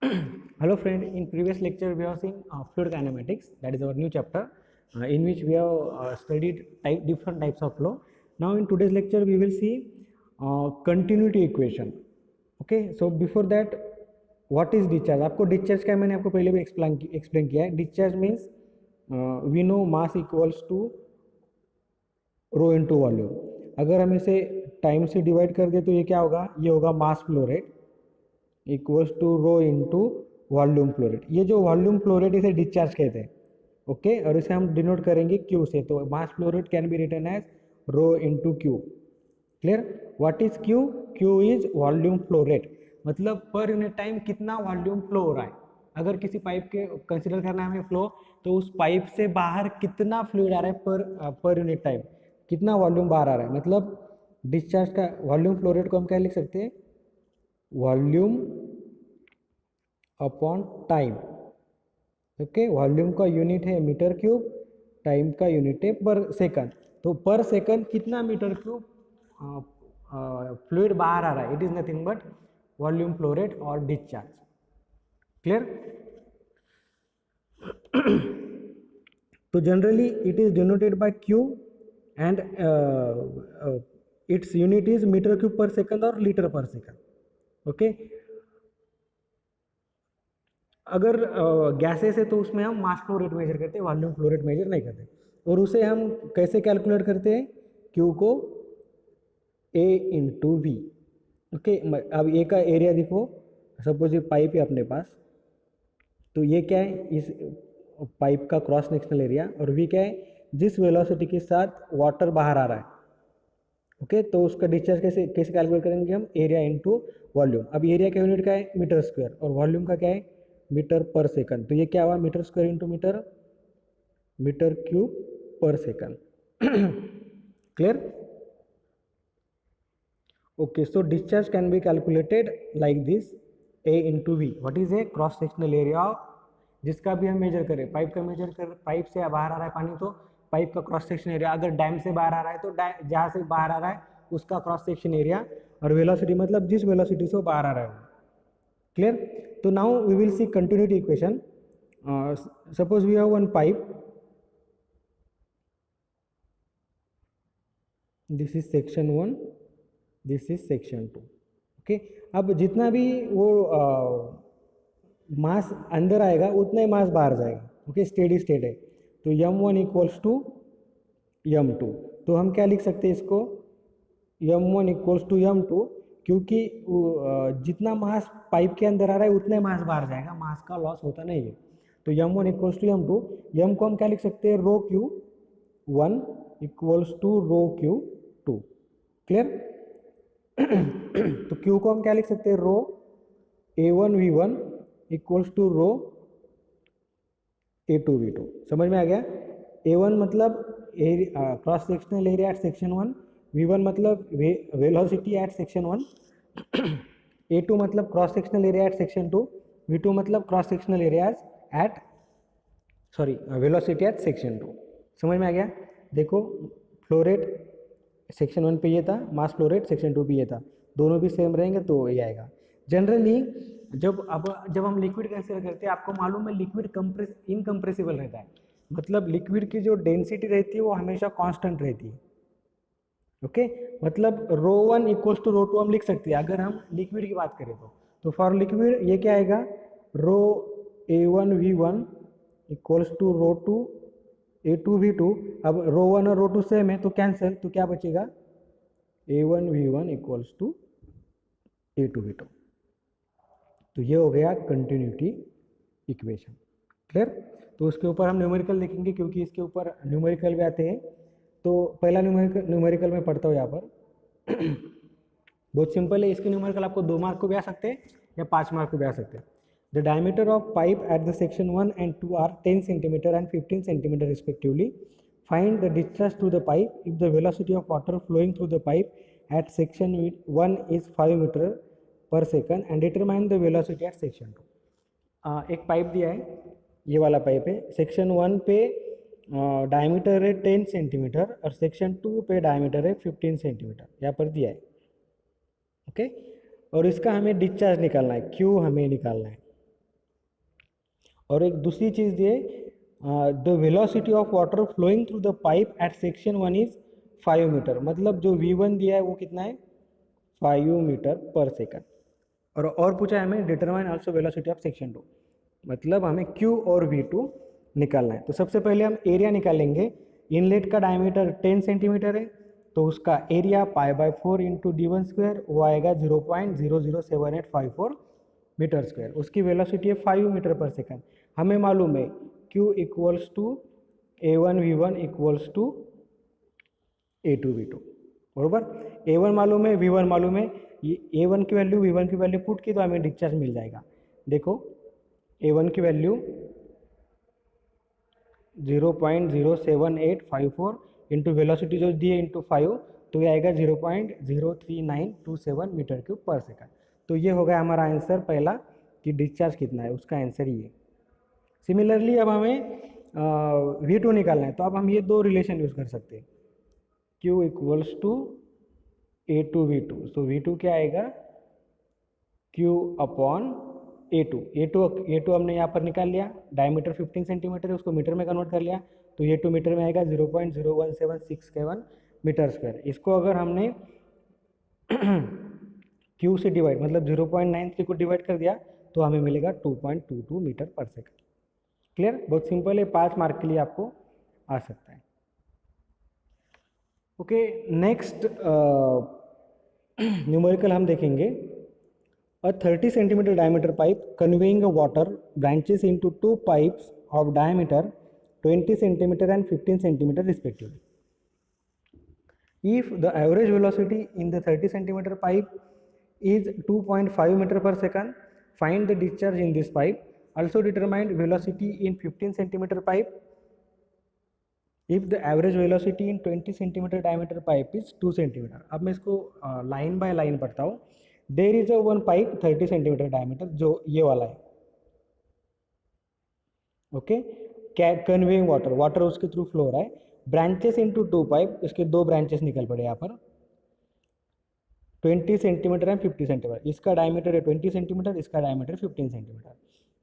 Hello friend, in previous lecture we have seen fluid kinematics, that is our new chapter in which we have studied different types of flow. Now in today's lecture we will see continuity equation. Okay, so before that what is discharge? आपको discharge क्या मैंने आपको पहले भी explain किया है. Discharge means we know mass equals to rho into volume. अगर हम इसे टाइम से डिवाइड कर दे तो ये क्या होगा, ये होगा mass flow rate equals to rho into volume flow rate. ये जो वॉल्यूम फ्लो रेट इसे डिस्चार्ज कहते हैं. ओके, और इसे हम डिनोट करेंगे क्यू से. तो mass flow rate can be written as rho into Q. Clear? What is Q? Q is volume flow rate. मतलब पर यूनिट टाइम कितना वॉल्यूम फ्लो हो रहा है. अगर किसी पाइप के कंसिडर करना है हमें फ्लो, तो उस पाइप से बाहर कितना फ्लूइड आ रहा है पर यूनिट टाइम, कितना वॉल्यूम बाहर आ रहा है. मतलब डिस्चार्ज का वॉल्यूम फ्लो रेट को हम क्या लिख सकते हैं, volume upon time. Okay, volume का यूनिट है मीटर क्यूब, टाइम का यूनिट है पर सेकंड. तो पर सेकंड कितना मीटर क्यूब फ्लूइड बाहर आ रहा है, it is nothing but volume flow rate और डिस्चार्ज. क्लियर? तो generally it is denoted by Q and its unit is meter cube पर सेकंड और लीटर पर सेकंड. ओके, अगर गैसेस है तो उसमें हम मास फ्लो रेट मेजर करते हैं, वॉल्यूम फ्लो रेट मेजर नहीं करते. और उसे हम कैसे कैलकुलेट करते हैं, क्यू को ए इंटू वी. ओके, अब ए का एरिया देखो, सपोज ये पाइप है अपने पास, तो ये क्या है, इस पाइप का क्रॉस सेक्शनल एरिया, और वी क्या है, जिस वेलोसिटी के साथ वाटर बाहर आ रहा है. ओके, तो उसका डिस्चार्ज कैसे कैसे कैलकुलेट करेंगे हम, एरिया इंटू वॉल्यूम. अब एरिया का यूनिट क्या है, मीटर स्क्वायर, और वॉल्यूम का क्या है, मीटर पर सेकंड. तो ये क्या हुआ, metre square into metre, metre cube पर second. Clear? Okay, so discharge can be calculated like this, A into V. What is A, cross sectional area जिसका भी हम मेजर करें, पाइप का मेजर कर, पाइप से बाहर आ रहा है पानी, तो पाइप का क्रॉस सेक्शन एरिया. अगर डैम से बाहर आ रहा है तो जहाँ से बाहर आ रहा है उसका क्रॉस सेक्शन एरिया, और वेलोसिटी मतलब जिस वेलोसिटी से वो बाहर आ रहा है. क्लियर? तो now we will see continuity equation. Suppose we have one pipe, this is section 1, this is section 2. Okay, अब जितना भी वो मास अंदर आएगा उतना ही मास बाहर जाएगा. ओके, स्टेडी स्टेट है. तो m1 इक्वल्स टू m2. तो हम क्या लिख सकते हैं इसको, m1 इक्वल्स टू m2, क्योंकि जितना मास पाइप के अंदर आ रहा है उतना ही मास बाहर जाएगा, मास का लॉस होता नहीं है. तो m1 equals to m2. m को हम क्या लिख सकते हैं, rho Q 1 equals to rho Q 2. Clear? तो क्यू को हम क्या लिख सकते हैं, रो a1v1 equals to row a2v2. समझ में आ गया? a1 मतलब cross sectional area at section 1, v1 मतलब वेलोसिटी एट सेक्शन 1, a2 मतलब cross sectional area at section 2, v2 मतलब cross sectional area at velocity at section 2. समझ में आ गया? देखो, फ्लो रेट सेक्शन 1 पे ये था, मास फ्लो रेट सेक्शन 2 पे ये था, दोनों भी सेम रहेंगे तो ये आएगा. जनरली जब हम लिक्विड कंसीडर करते हैं, आपको मालूम है लिक्विड इनकम्प्रेसिबल रहता है. मतलब लिक्विड की जो डेंसिटी रहती है वो हमेशा कांस्टेंट रहती है. ओके, मतलब रो 1 इक्वल्स टू रो 2 हम लिख सकते हैं अगर हम लिक्विड की बात करें तो फॉर लिक्विड ये क्या आएगा, रो a1v1 equals to row 2 a2v2. अब रो 1 और रो 2 सेम है तो कैंसिल, तो क्या बचेगा, a1v1 इक्वल्स टू a2v2. तो ये हो गया कंटिन्यूटी इक्वेशन. क्लियर? तो उसके ऊपर हम न्यूमेरिकल देखेंगे क्योंकि इसके ऊपर न्यूमेरिकल भी आते हैं. तो पहला न्यूमेरिकल में पढ़ता हूँ यहाँ पर. बहुत सिंपल है. इसके न्यूमेरिकल आपको 2 मार्क को भी आ सकते हैं या 5 मार्क को भी आ सकते हैं. The diameter of pipe at the section 1 and 2 are 10 cm and 15 cm respectively. Find the discharge to the pipe if the velocity of water flowing through the pipe at section 1 is 5 meter per second and determine the velocity at section 2. एक pipe दिया है, ये वाला pipe है. Section 1 पे diameter है 10 centimetre और section 2 पे डायमीटर है 15 सेंटीमीटर, यहाँ पर दिया है. ओके, और इसका हमें डिस्चार्ज निकालना है, क्यू हमें निकालना है. और एक दूसरी चीज़ ये, the velocity of water flowing through the pipe at section 1 is 5 meter, मतलब जो V1 दिया है वो कितना है 5 मीटर पर सेकंड। और पूछा है हमें determine also velocity of section 2, मतलब हमें Q और V2 निकालना है। तो सबसे पहले हम एरिया निकालेंगे। इनलेट का डायमीटर 10 सेंटीमीटर है, तो उसका एरिया π/4 इंटू d1² वो आएगा 0.007854 मीटर स्क्वायर। उसकी वेलोसिटी है 5 मीटर पर सेकंड। हमें मालूम है Q equals to A1V1 equals to A2V2, बरोबर। A1 मालूम है, V1 मालूम है, ये A1 की वैल्यू V1 की वैल्यू पुट की तो हमें डिस्चार्ज मिल जाएगा। देखो A1 की वैल्यू 0.07854 इंटू वेलोसिटी जो दी है इंटू 5, तो ये आएगा 0.03927 मीटर क्यूब पर सेकंड। तो ये हो गया हमारा आंसर पहला कि डिस्चार्ज कितना है, उसका आंसर ये। सिमिलरली अब हमें V2 निकालना है, तो अब हम ये दो रिलेशन यूज़ कर सकते हैं, Q equals to A2V2। So V2 क्या आएगा Q अपॉन A2 हमने यहाँ पर निकाल लिया, डायमीटर 15 सेंटीमीटर है, उसको मीटर में कन्वर्ट कर लिया, तो ये 2 मीटर में आएगा 0.01767 मीटर स्क्वायर। इसको अगर हमने Q से डिवाइड मतलब 0.93 को डिवाइड कर दिया तो हमें मिलेगा 2.22 मीटर पर सेकंड। क्लियर, बहुत सिंपल है, 5 मार्क के लिए आपको आ सकता है। ओके, नेक्स्ट न्यूमेरिकल हम देखेंगे। A 30 centimeter diameter pipe conveying a water branches into two pipes of diameter 20 centimeter and 15 centimeter respectively. If the average velocity in the 30 centimeter pipe is 2.5 meter per second, find the discharge in this pipe. Also determine velocity in 15 centimeter pipe if the average velocity in 20 centimeter diameter pipe is 2 centimeter. अब मैं इसको line by line पढ़ता हूँ। There is a one pipe 30 centimetre diameter, जो ये वाला है, okay. Conveying water उसके थ्रू फ्लो हो रहा है। ब्रांचेस इनटू टू पाइप, इसके दो ब्रांचेस निकल पड़े यहाँ पर, 20 सेंटीमीटर एंड 50 सेंटीमीटर। इसका डायमीटर है 20 सेंटीमीटर, इसका diameter 15 centimetre.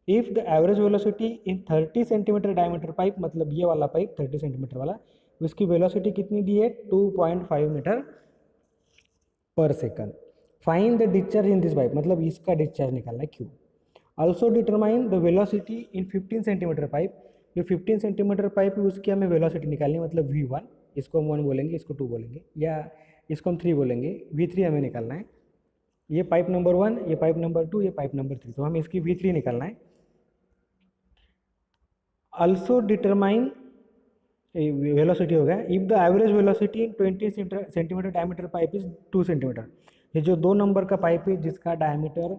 If the average velocity in 30 centimetre diameter pipe, मतलब ये वाला पाइप 30 सेंटीमीटर वाला, उसकी वेलोसिटी कितनी दी है 2.5 मीटर पर second. Find the discharge in this pipe, मतलब इसका डिस्चार्ज निकालना है Q। Also determine the velocity in 15 centimetre pipe, जो 15 सेंटीमीटर पाइप है उसकी हमें वेलोसिटी निकालनी है, मतलब V1, इसको हम 1 बोलेंगे, इसको 2 बोलेंगे, या इसको हम 3 बोलेंगे, V3 हमें निकालना है। ये पाइप नंबर 1, ये पाइप नंबर 2, ये पाइप नंबर 3, तो हमें इसकी V3 निकालना है। ऑल्सो डिटरमाइन वेलोसिटी हो गया। If the average velocity in 20 centimetre diameter pipe is 2 centimetre, ये जो 2 नंबर का पाइप है जिसका डायमीटर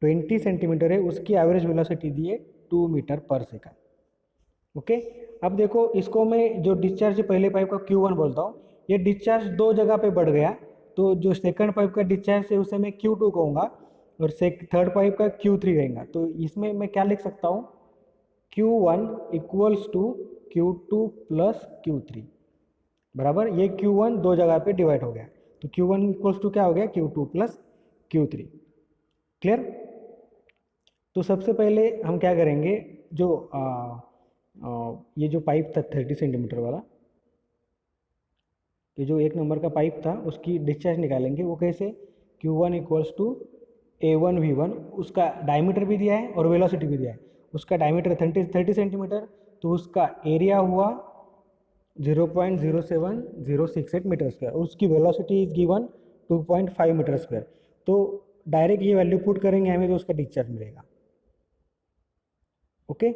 20 सेंटीमीटर है, उसकी एवरेज वेलोसिटी दी है 2 मीटर पर सेकंड, ओके। अब देखो, इसको मैं जो डिस्चार्ज पहले पाइप का Q1 बोलता हूँ, ये डिस्चार्ज दो जगह पे बढ़ गया, तो जो सेकंड पाइप का डिस्चार्ज है उसे मैं Q2 कहूँगा और थर्ड पाइप का Q3 रहेगा। तो इसमें मैं क्या लिख सकता हूँ, Q1 equals to Q2 plus Q3, बराबर। ये Q1 दो जगह पे डिवाइड हो गया, तो Q1 इक्वल्स टू क्या हो गया Q2 प्लस Q3। क्लियर। तो सबसे पहले हम क्या करेंगे, जो ये जो पाइप था 30 सेंटीमीटर वाला, ये जो 1 नंबर का पाइप था उसकी डिस्चार्ज निकालेंगे। वो कैसे, Q1 इक्वल्स टू A1V1, उसका डायमीटर भी दिया है और वेलोसिटी भी दिया है। उसका डायमीटर 30 सेंटीमीटर, तो उसका एरिया हुआ 0.07068 मीटर स्क्वायर, उसकी velocity is given 2.5 meter square. तो डायरेक्ट ये वैल्यू पुट करेंगे हमें, तो उसका डिस्चार्ज मिलेगा, ओके।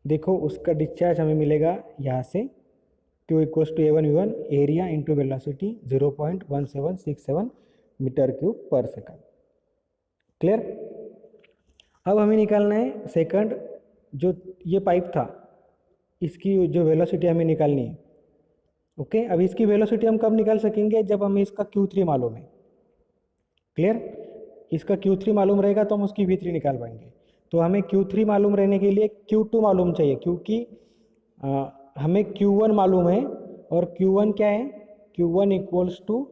देखो उसका डिस्चार्ज हमें मिलेगा यहाँ से, Q equals to A1V1 area into velocity 0.1767 meter cube पर सेकंड। क्लियर। अब हमें निकालना है सेकंड, जो ये पाइप था इसकी जो वेलोसिटी हमें निकालनी है, ओके। अब इसकी वेलोसिटी हम कब निकाल सकेंगे, जब हमें इसका Q3 मालूम है। क्लियर, इसका Q3 मालूम रहेगा तो हम उसकी V3 निकाल पाएंगे। तो हमें Q3 मालूम रहने के लिए Q2 मालूम चाहिए, क्योंकि हमें Q1 मालूम है और Q1 क्या है, Q1 equals to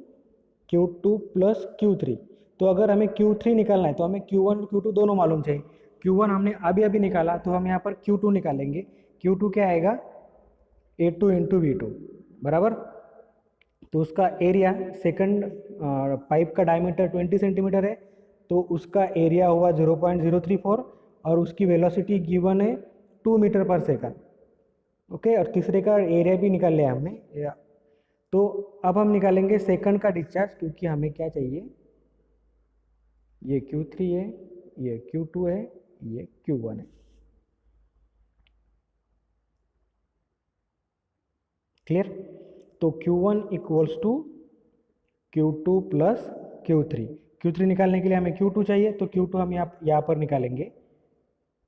Q2 plus Q3। तो अगर हमें Q3 निकालना है तो हमें Q1 और Q2 दोनों मालूम चाहिए। Q1 हमने अभी अभी निकाला, तो हम यहाँ पर Q2 निकालेंगे। Q2 क्या आएगा, A2 इंटू V2 बराबर। तो उसका एरिया, सेकंड पाइप का डायमीटर 20 सेंटीमीटर है, तो उसका एरिया हुआ 0.034 और उसकी वेलोसिटी गिवन है 2 मीटर पर सेकंड। ओके, और तीसरे का एरिया भी निकाल लिया हमने। तो अब हम निकालेंगे सेकंड का डिस्चार्ज, क्योंकि हमें क्या चाहिए, ये Q3 है, ये Q2 है, ये Q1 है। क्लियर। तो Q1 equals to Q2 plus Q3। Q3 निकालने के लिए हमें Q2 चाहिए, तो Q2 हम यहाँ पर निकालेंगे।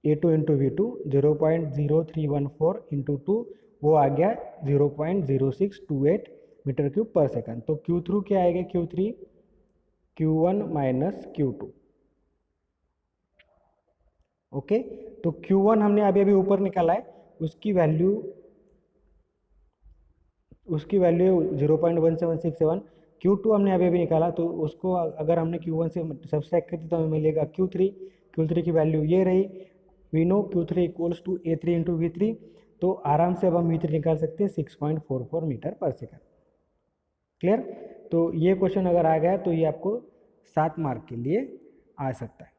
A2 इंटू V2 0.0314 इंटू 2, वो आ गया 0.0628 मीटर क्यूब पर सेकंड। तो Q3 क्या आएगा, Q3 Q1 minus Q2। Okay, तो Q1 हमने अभी अभी ऊपर निकाला है, उसकी वैल्यू 0.1767। Q2 हमने अभी अभी निकाला, तो उसको अगर हमने Q1 से सब्सट्रैक्ट करते तो हमें मिलेगा Q3 की वैल्यू ये रही। We know Q3 equals to A3 into V3, तो आराम से अब हम V3 निकाल सकते हैं 6.44 मीटर पर सेकंड। क्लियर। तो ये क्वेश्चन अगर आ गया तो ये आपको 7 मार्क के लिए आ सकता है,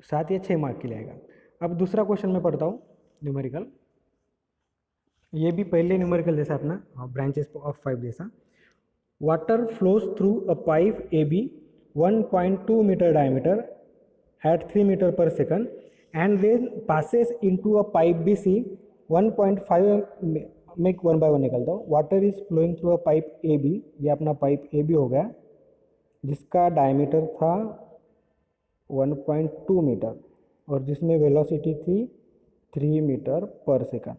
7 या 6 मार्क के लिए आएगा। अब दूसरा क्वेश्चन मैं पढ़ता हूँ, न्यूमेरिकल। ये भी पहले न्यूमेरिकल जैसा अपना ब्रांचेस ऑफ 5 जैसा। Water flows through a pipe AB 1.2 metre diameter at 3 metre पर second and then passes into a pipe BC 1.5 में 1 बाय 1 निकलता हूँ। Water is flowing through a pipe AB, ये अपना पाइप AB हो गया, जिसका डायमीटर था 1.2 मीटर और जिसमें वेलोसिटी थी 3 मीटर पर second,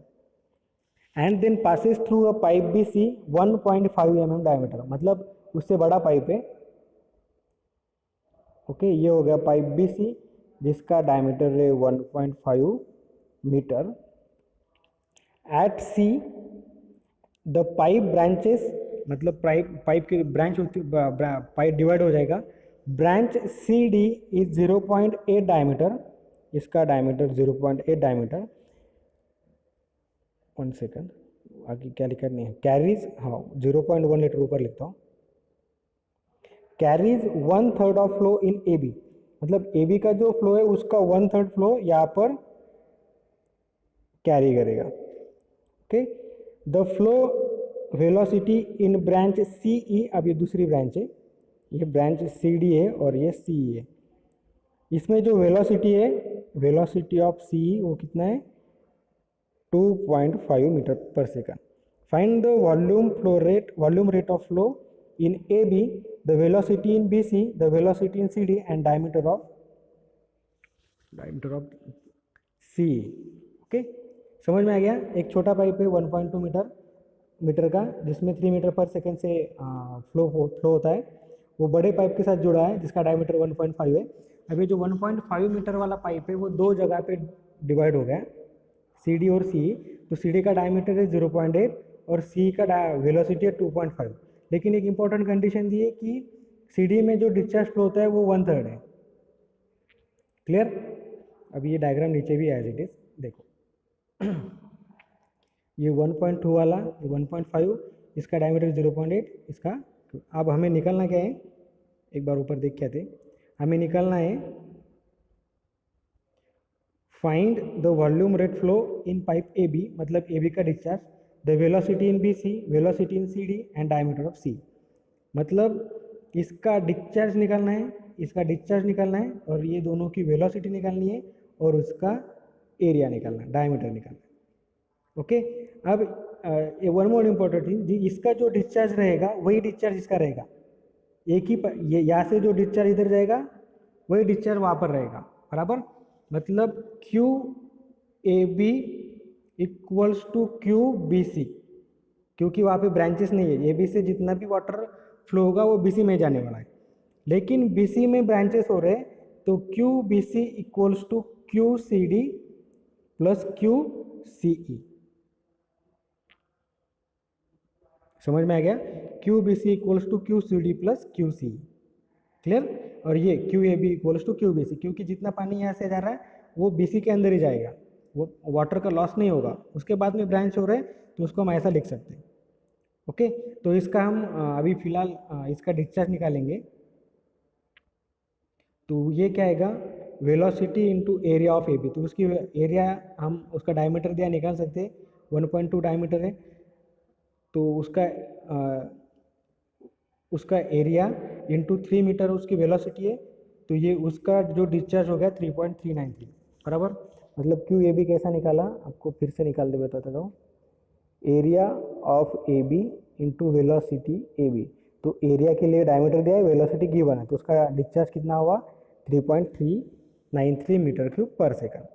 and then passes through a pipe BC 1.5 mm diameter, मतलब उससे बड़ा पाइप है। ओके, ये हो गया पाइप BC जिसका डायमीटर है 1.5 meter. At C the pipe branches, मतलब पाइप की ब्रांच होती, पाइप डिवाइड हो जाएगा। ब्रांच CD इज 0.8 डायमीटर, इसका डायमीटर 0.8 डायमीटर। 1 सेकंड, आगे क्या लिखा नहीं है, कैरीज, हाँ 0.1 लीटर ऊपर लिखता हूँ। Carries 1/3 of flow in AB, मतलब AB का जो फ्लो है उसका 1/3 फ्लो यहाँ पर कैरी करेगा। Okay, the flow velocity in branch CE, अब ये दूसरी ब्रांच है, ये ब्रांच CD है और ये CE है। इसमें जो वेलोसिटी है, वेलोसिटी ऑफ CE वो कितना है, 2.5 मीटर पर second. Find the volume rate of flow in AB, the velocity in BC, the velocity in CD and diameter of CE। Okay, समझ में आ गया। एक छोटा पाइप है 1.2 मीटर का, जिसमें 3 मीटर पर सेकंड से फ्लो होता है, वो बड़े पाइप के साथ जुड़ा है जिसका डायमीटर 1.5 है। अभी जो 1.5 मीटर वाला पाइप है वो दो जगह पे डिवाइड हो गया, CD और CE। तो CD का डायमीटर है 0.8 और CE का वेलोसिटी है 2.5। लेकिन एक इंपॉर्टेंट कंडीशन दी है कि CD में जो डिस्चार्ज फ्लो होता है वो 1/3 है। क्लियर। अब ये डायग्राम नीचे भी एज इट इज देखो, ये 1.2 वाला, ये 1.5, इसका डायमीटर 0.8, इसका। अब हमें निकलना क्या है, एक बार ऊपर देख के आते, हमें निकलना है find the volume rate flow in pipe AB, मतलब AB का discharge, the velocity in BC, velocity in CD and diameter of C। मतलब इसका डिस्चार्ज निकालना है, इसका डिस्चार्ज निकालना है, और ये दोनों की वेलोसिटी निकालनी है और उसका एरिया निकालना है, डायमीटर निकालना है। ओके, अब ये वन मोर इम्पोर्टेंट थिंग, इसका जो डिस्चार्ज रहेगा वही डिस्चार्ज इसका रहेगा। एक ही ये यहाँ से जो डिस्चार्ज इधर जाएगा वही डिस्चार्ज वहाँ पर रहेगा, बराबर। मतलब QAB इक्वल्स टू QBC, क्योंकि वहाँ पे ब्रांचेस नहीं है, AB से जितना भी वाटर फ्लो होगा वो BC में जाने वाला है, लेकिन BC में ब्रांचेस हो रहे हैं, तो QBC equals to QCD plus QCE। समझ में आ गया, QBC equals to QCD plus QCE। Clear. और ये Q A B equals to Q B C, क्योंकि जितना पानी यहाँ से जा रहा है वो बी सी के अंदर ही जाएगा, वो वाटर का लॉस नहीं होगा, उसके बाद में ब्रांच हो रहे हैं तो उसको हम ऐसा लिख सकते हैं। ओके, तो इसका हम अभी फिलहाल इसका डिस्चार्ज निकालेंगे। तो ये क्या आएगा, velocity into area of A B. तो उसकी एरिया हम उसका डायमीटर दिया निकाल सकते हैं, 1.2 डायमीटर है, तो उसका एरिया इंटू 3 मीटर उसकी वेलोसिटी है, तो ये उसका जो डिस्चार्ज हो गया 3.393 बराबर। मतलब क्यू ए बी कैसा निकाला, आपको फिर से निकाल दे बताता हूँ। Area of A B into velocity A B, तो एरिया के लिए डायमीटर दिया है, वेलोसिटी गिवन है, तो उसका डिस्चार्ज कितना हुआ 3.393 मीटर क्यूब पर second.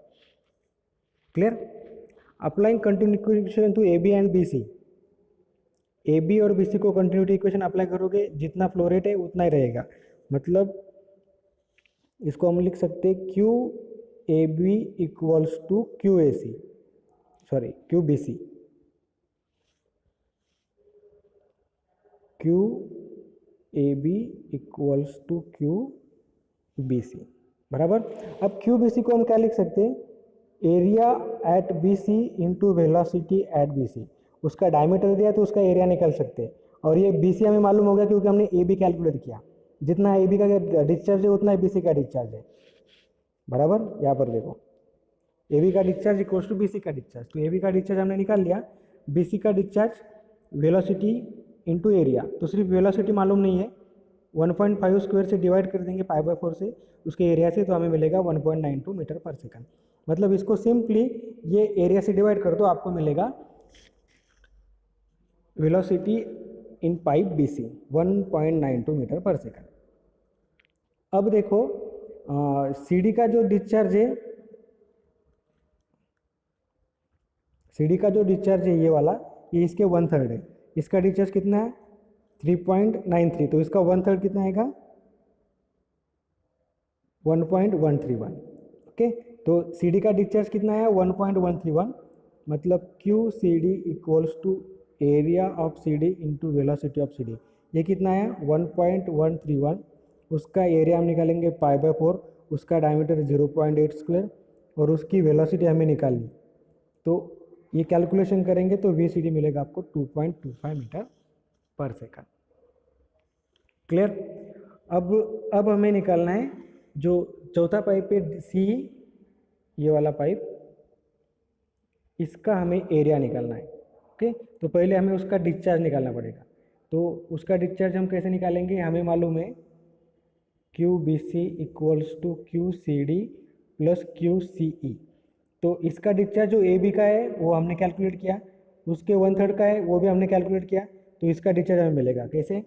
Clear. Applying continuity equation to A B and B C, A B और बी सी को कंटिन्यूटी इक्वेशन अप्लाई करोगे, जितना फ्लो रेट है उतना ही रहेगा। मतलब इसको हम लिख सकते हैं Q A B equals to Q A C, sorry Q B C, Q A B equals to Q B C बराबर। अब क्यू बी सी को हम क्या लिख सकते हैं, area at B C into velocity at B C. उसका diameter दिया तो उसका एरिया निकाल सकते हैं, और ये बी सी हमें मालूम हो गया क्योंकि हमने ए बी कैलकुलेट किया, जितना ए बी का डिस्चार्ज है उतना बी सी का डिस्चार्ज है बराबर। यहाँ पर देखो ए बी का discharge equals to B C का डिस्चार्ज, तो ए बी का डिस्चार्ज हमने निकाल लिया, बी सी का डिस्चार्ज वेलोसिटी इंटू एरिया, तो सिर्फ वेलोसिटी मालूम नहीं है, 1.5 स्क्वायर से डिवाइड कर देंगे π/4 से उसके एरिया से, तो हमें मिलेगा 1.92 मीटर पर सेकंड। मतलब इसको सिंपली ये एरिया से डिवाइड कर दो, आपको मिलेगा velocity in pipe B C 1.92 meter पर सेकंड। अब देखो सी डी का जो डिस्चार्ज है, सी डी का जो डिस्चार्ज है ये वाला, ये इसके 1/3 है, इसका डिस्चार्ज कितना है 3.93, तो इसका 1/3 कितना आएगा 1.131। ओके, तो सी डी का डिस्चार्ज कितना है 1.131, मतलब Q C D equals to area of C D into velocity of C D, ये कितना है 1.131, उसका एरिया हम निकालेंगे π/4, उसका डायमीटर 0.8 स्क्वायर, और उसकी वेलोसिटी हमें निकालनी, तो ये कैलकुलेशन करेंगे तो वी सी डी मिलेगा आपको 2.25 मीटर पर सेकंड। क्लियर। अब हमें निकालना है जो चौथा पाइप है सी, ये वाला पाइप, इसका हमें एरिया निकालना है। ओके, तो पहले हमें उसका डिस्चार्ज निकालना पड़ेगा, तो उसका डिस्चार्ज हम कैसे निकालेंगे, हमें मालूम है Q B C equals to Q C D plus Q C E, तो इसका डिस्चार्ज जो ए बी का है वो हमने कैलकुलेट किया, उसके 1/3 का है वो भी हमने कैलकुलेट किया, तो इसका डिस्चार्ज हमें मिलेगा कैसे,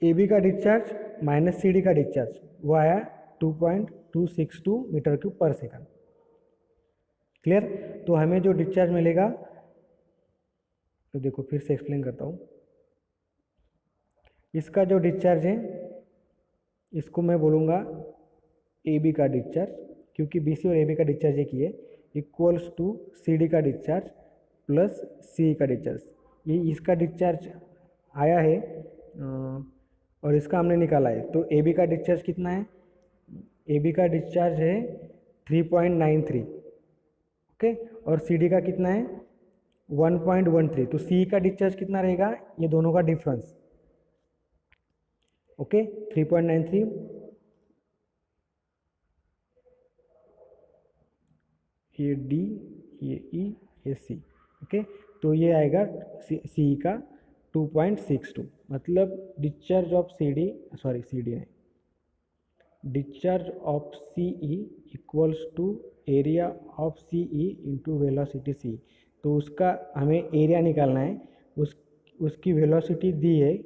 ए बी का डिस्चार्ज माइनस सी डी का डिस्चार्ज, वो आया 2.262 मीटर क्यूब पर सेकंड। क्लियर। तो हमें जो डिस्चार्ज मिलेगा, तो देखो फिर से एक्सप्लेन करता हूँ, इसका जो डिस्चार्ज है इसको मैं बोलूँगा ए बी का डिस्चार्ज, क्योंकि बी सी और ए बी का डिस्चार्ज एक ही है, इक्वल्स टू सी डी का डिस्चार्ज प्लस सी का डिस्चार्ज, ये इसका डिस्चार्ज आया है और इसका हमने निकाला है, तो ए बी का डिस्चार्ज कितना है, ए बी का डिस्चार्ज है 3.93, ओके, और सी डी का कितना है 1.13, तो सी का डिस्चार्ज कितना रहेगा, ये दोनों का डिफरेंस, ओके 3.93, ये डी, ये ई, ये सी, ओके, तो ये आएगा सी का 2.62, मतलब discharge of C D, sorry C D नहीं, discharge of C E equals to area of C E into velocity C, तो उसका हमें एरिया निकालना है, उसकी वेलोसिटी दी है,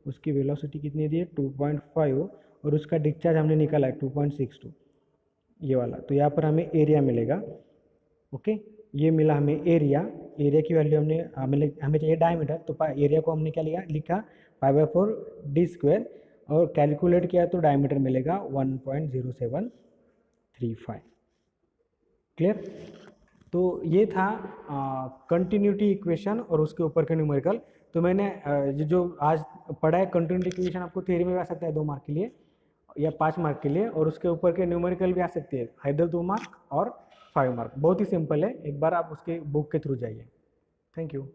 उसकी वेलोसिटी कितनी दी है 2.5, और उसका डिस्चार्ज हमने निकाला है 2.62 ये वाला, तो यहाँ पर हमें एरिया मिलेगा। ओके, ये मिला हमें एरिया, एरिया की वैल्यू हमें चाहिए डायमीटर, तो एरिया को हमने क्या लिखा π/4 डी स्क्वायर, और कैलकुलेट किया तो डायमीटर मिलेगा 1.0735। क्लियर। तो ये था कंटिन्यूटी इक्वेशन और उसके ऊपर के न्यूमेरिकल। तो मैंने जो आज पढ़ा है कंटिन्यूटी इक्वेशन आपको थियरी में भी आ सकता है 2 मार्क के लिए या 5 मार्क के लिए, और उसके ऊपर के न्यूमेरिकल भी आ सकती है, आइदर 2 मार्क और 5 मार्क। बहुत ही सिंपल है, एक बार आप उसके बुक के थ्रू जाइए। Thank you.